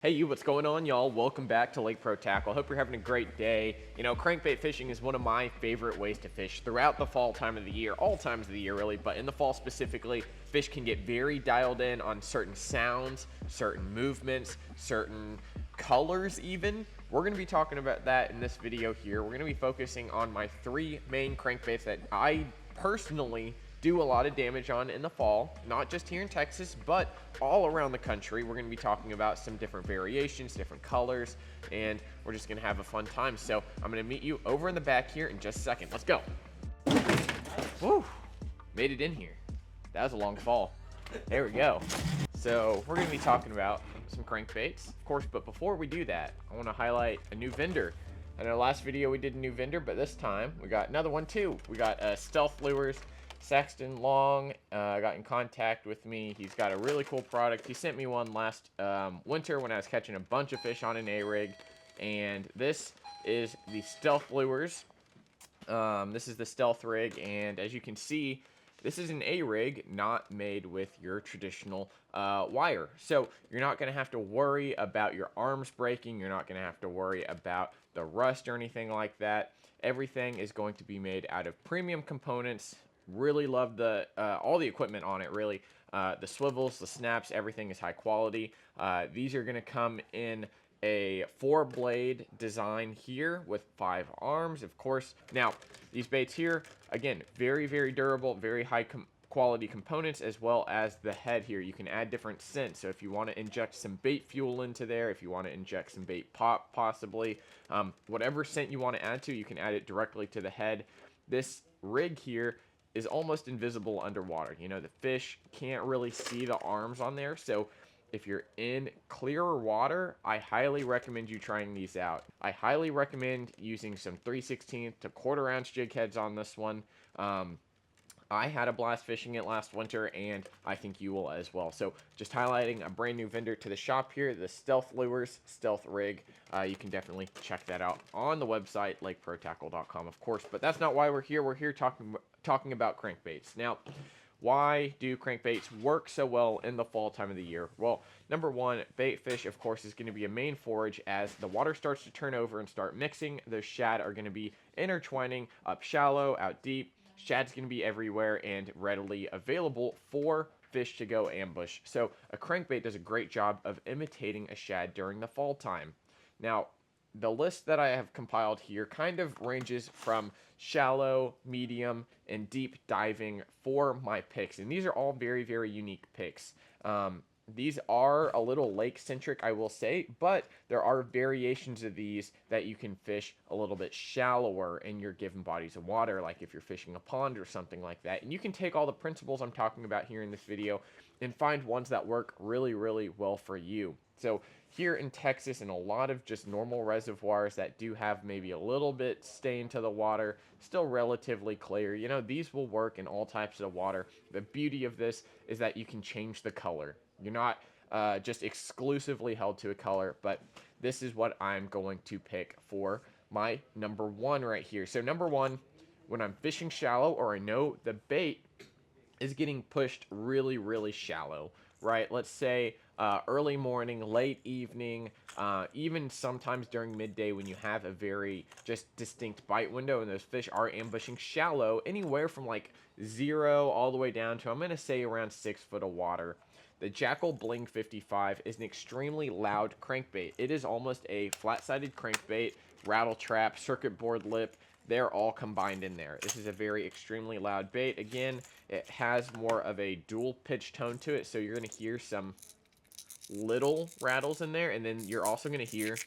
Hey you, what's going on y'all? Welcome back to Lake Pro Tackle. Hope you're having a great day. You know, crankbait fishing is one of my favorite ways to fish throughout the fall time of the year, all times of the year really, but in the fall specifically, fish can get very dialed in on certain sounds, certain movements, certain colors even. We're going to be talking about that in this video here. We're going to be focusing on my three main crankbaits that I personally do a lot of damage on in the fall, not just here in Texas, but all around the country. We're going to be talking about some different variations, different colors, and we're just going to have a fun time. So I'm going to meet you over in the back here in just a second. Let's go. Woo, made it in here. That was a long fall. There we go. So we're going to be talking about some crankbaits, of course, but before we do that, I want to highlight a new vendor. In our last video, we did a new vendor, but this time we got another one too. We got Stealth Lures. Saxton Long got in contact with me. He's got a really cool product. He sent me one last winter when I was catching a bunch of fish on an A-rig. And this is the Stealth Lures. This is the Stealth rig. And as you can see, this is an A-rig not made with your traditional wire. So you're not going to have to worry about your arms breaking. You're not going to have to worry about the rust or anything like that. Everything is going to be made out of premium components. Really love the all the equipment on it, really. The swivels, the snaps, everything is high quality. These are going to come in a 4-blade design here with 5 arms, of course. Now, these baits here, again, very, very durable, very high quality components, as well as the head here. You can add different scents. So if you want to inject some bait fuel into there, if you want to inject some bait pop, possibly, whatever scent you want to add to, you can add it directly to the head. This rig here is almost invisible underwater. You know, the fish can't really see the arms on there. So if you're in clearer water, I highly recommend you trying these out. I highly recommend using some 3/16 to 1/4 ounce jig heads on this one. I had a blast fishing it last winter, and I think you will as well. So just highlighting a brand new vendor to the shop here, the Stealth Lures Stealth Rig. You can definitely check that out on the website, lakeprotackle.com, of course. But that's not why we're here. We're here talking about crankbaits. Now, why do crankbaits work so well in the fall time of the year? Well, number one, bait fish, of course, is going to be a main forage. As the water starts to turn over and start mixing, those shad are going to be intertwining up shallow, out deep. Shad's going to be everywhere and readily available for fish to go ambush. So a crankbait does a great job of imitating a shad during the fall time. Now, the list that I have compiled here kind of ranges from shallow, medium, and deep diving for my picks. And these are all very, very unique picks. These are a little lake-centric, I will say, but there are variations of these that you can fish a little bit shallower in your given bodies of water, like if you're fishing a pond or something like that. And you can take all the principles I'm talking about here in this video and find ones that work really, really well for you. So here in Texas, in a lot of just normal reservoirs that do have maybe a little bit stain to the water, still relatively clear, you know, these will work in all types of water. The beauty of this is that you can change the color. You're not just exclusively held to a color, but this is what I'm going to pick for my number one right here. So number one, when I'm fishing shallow, or I know the bait is getting pushed really, really shallow, right? Let's say early morning, late evening, even sometimes during midday when you have a very just distinct bite window and those fish are ambushing shallow, anywhere from like 0 all the way down to, I'm going to say, around 6 foot of water. The Jackal Bling 55 is an extremely loud crankbait. It is almost a flat-sided crankbait, rattle trap, circuit board lip. They're all combined in there. This is a very extremely loud bait. Again, it has more of a dual pitch tone to it, so you're going to hear some little rattles in there, and then you're also going to hear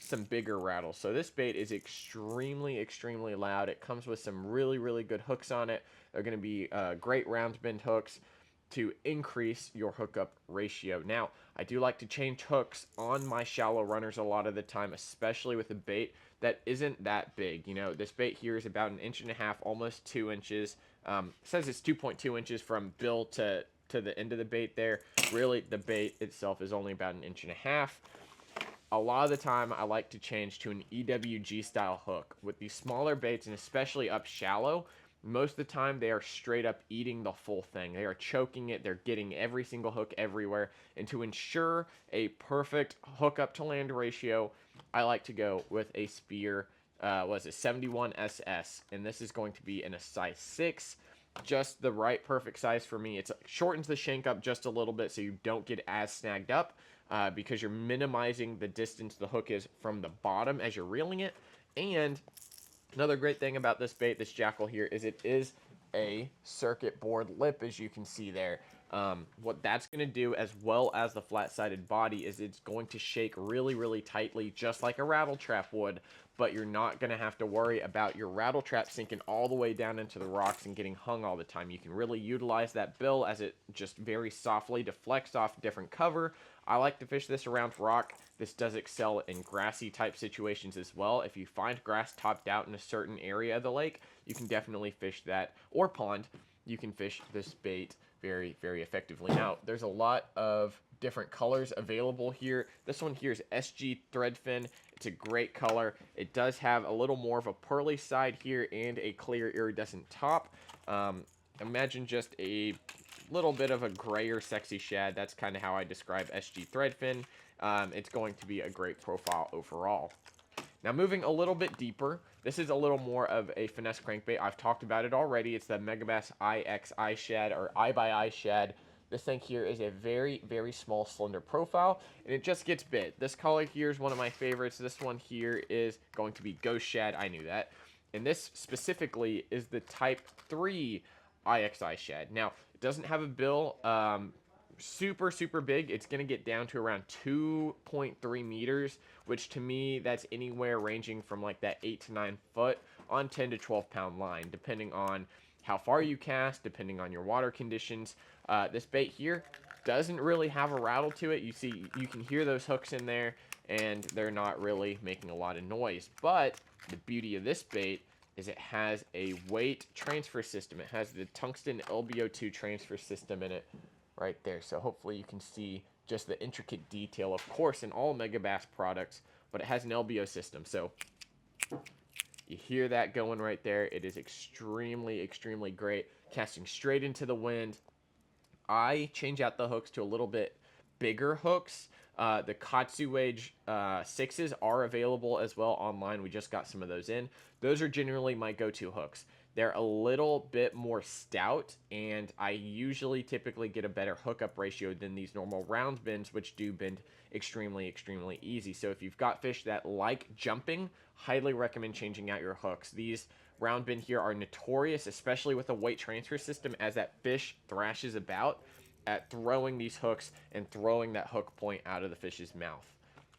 some bigger rattles. So this bait is extremely, extremely loud. It comes with some really, really good hooks on it. They're going to be great round bend hooks to increase your hookup ratio. Now, I do like to change hooks on my shallow runners a lot of the time, especially with a bait that isn't that big. You know, this bait here is about 1.5 inches, almost 2 inches. Says it's 2.2 inches from bill to the end of the bait there. Really, the bait itself is only about 1.5 inches. A lot of the time, I like to change to an EWG style hook. With these smaller baits, and especially up shallow, most of the time they are straight up eating the full thing. They are choking it. They're getting every single hook everywhere. And to ensure a perfect hook up to land ratio, I like to go with a Spear, was it 71 SS, and this is going to be in a size 6, just the right perfect size for me. It shortens the shank up just a little bit so you don't get as snagged up, because you're minimizing the distance the hook is from the bottom as you're reeling it. And another great thing about this bait, this jackal here, is it is a circuit board lip, as you can see there. What that's going to do, as well as the flat-sided body, is it's going to shake really, really tightly, just like a rattle trap would, but you're not going to have to worry about your rattle trap sinking all the way down into the rocks and getting hung all the time. You can really utilize that bill as it just very softly deflects off different cover. I like to fish this around rock. This does excel in grassy type situations as well. If you find grass topped out in a certain area of the lake, you can definitely fish that, or pond. You can fish this bait very, very effectively. Now, there's a lot of different colors available here. This one here is SG Threadfin. It's a great color. It does have a little more of a pearly side here and a clear iridescent top. Imagine just a little bit of a grayer sexy shad. That's kind of how I describe SG Threadfin. It's going to be a great profile overall. Now, moving a little bit deeper, this is a little more of a finesse crankbait. I've talked about it already. It's the Megabass IXI shad, or Eye by Eye shad. This thing here is a very, very small, slender profile, and it just gets bit. This color here is one of my favorites. This one here is going to be Ghost Shad. I knew that. And this specifically is the Type 3 IXI shad. Now, it doesn't have a bill. Super, super big. It's going to get down to around 2.3 meters, which to me, that's anywhere ranging from like that 8 to 9 foot on 10 to 12 pound line, depending on how far you cast, depending on your water conditions. This bait here doesn't really have a rattle to it. You can hear those hooks in there, and they're not really making a lot of noise. But the beauty of this bait is it has a weight transfer system. It has the tungsten LBO2 transfer system in it right there. So hopefully you can see just the intricate detail, of course, in all Megabass products, but it has an LBO system. So you hear that going right there. It is extremely, extremely great. Casting straight into the wind. I change out the hooks to a little bit bigger hooks. The Katsuage 6s are available as well online. We just got some of those in. Those are generally my go-to hooks. They're a little bit more stout, and I usually typically get a better hookup ratio than these normal round bends, which do bend extremely, extremely easy. So if you've got fish that like jumping, highly recommend changing out your hooks. These round bend here are notorious, especially with a weight transfer system, as that fish thrashes about at throwing these hooks and throwing that hook point out of the fish's mouth.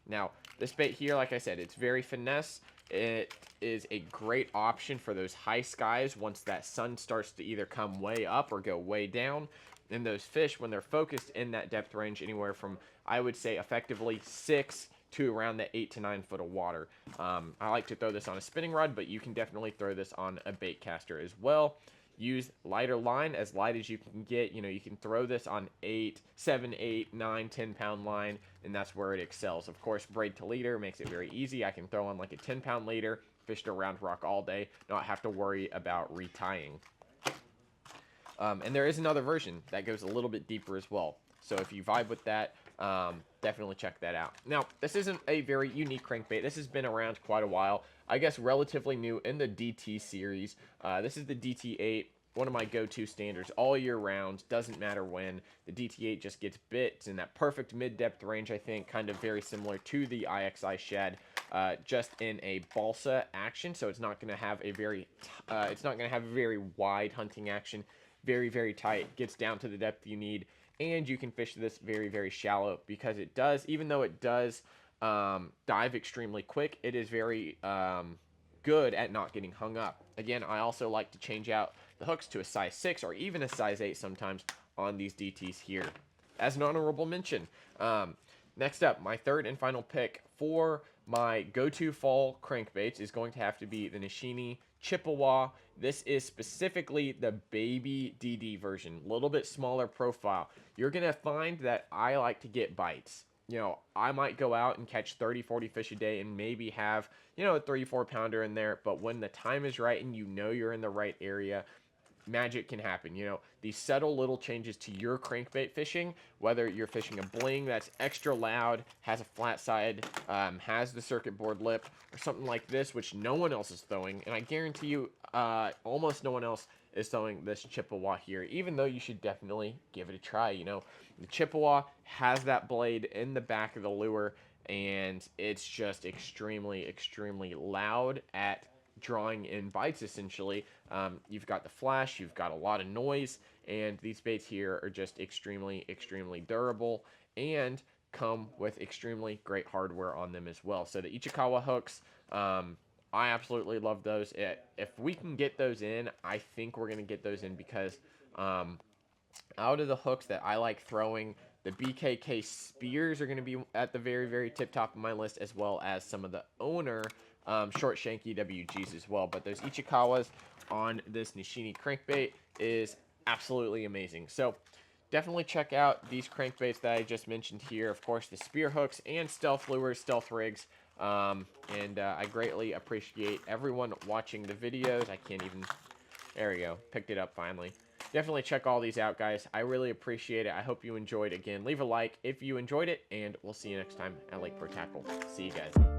Now, this bait here, like I said, it's very finesse. It is a great option for those high skies once that sun starts to either come way up or go way down. And those fish, when they're focused in that depth range, anywhere from, I would say, effectively 6 to around the 8 to 9 foot of water. I like to throw this on a spinning rod, but you can definitely throw this on a bait caster as well. Use lighter line, as light as you can get. You know, you can throw this on 7, 8, 9, 10 pound line, and that's where it excels. Of course, braid to leader makes it very easy. I can throw on like a 10 pound leader, fish around rock all day, not have to worry about retying. And there is another version that goes a little bit deeper as well. So if you vibe with that, definitely check that out. Now, this isn't a very unique crankbait. This has been around quite a while. I guess relatively new in the DT series. This is the DT8, one of my go-to standards all year round. Doesn't matter when. The DT8 just gets bit. It's in that perfect mid-depth range, I think, kind of very similar to the IXI shad, just in a balsa action. So it's not going to have a very, wide hunting action. Very, very tight. Gets down to the depth you need. And you can fish this very, very shallow, because it does, even though it does dive extremely quick, it is very good at not getting hung up. Again, I also like to change out the hooks to a size 6 or even a size 8 sometimes on these DTs here. As an honorable mention, next up, my third and final pick for my go-to fall crankbaits is going to have to be the Nishini Chippewa. This is specifically the baby DD version, a little bit smaller profile. You're going to find that I like to get bites. I might go out and catch 30, 40 fish a day and maybe have, a 3, 4 pounder in there. But when the time is right and you're in the right area, magic can happen. These subtle little changes to your crankbait fishing, whether you're fishing a bling that's extra loud, has a flat side, has the circuit board lip, or something like this, which no one else is throwing. And I guarantee you, almost no one else is throwing this Chippewa here, even though you should definitely give it a try. The Chippewa has that blade in the back of the lure, and it's just extremely, extremely loud at drawing in bites. Essentially, you've got the flash, you've got a lot of noise, and these baits here are just extremely, extremely durable and come with extremely great hardware on them as well. So the Ichikawa hooks, I absolutely love those. If we can get those in, I think we're going to get those in, because out of the hooks that I like throwing, the BKK spears are going to be at the very, very tip top of my list, as well as some of the owner short shank EWGs as well. But those Ichikawas on this Nishini crankbait is absolutely amazing. So definitely check out these crankbaits that I just mentioned here. Of course, the spear hooks and stealth lures, stealth rigs. I greatly appreciate everyone watching the videos. I can't even... There we go. Picked it up finally. Definitely check all these out, guys. I really appreciate it. I hope you enjoyed. Again, leave a like if you enjoyed it, and we'll see you next time at Lake Pro Tackle. See you guys.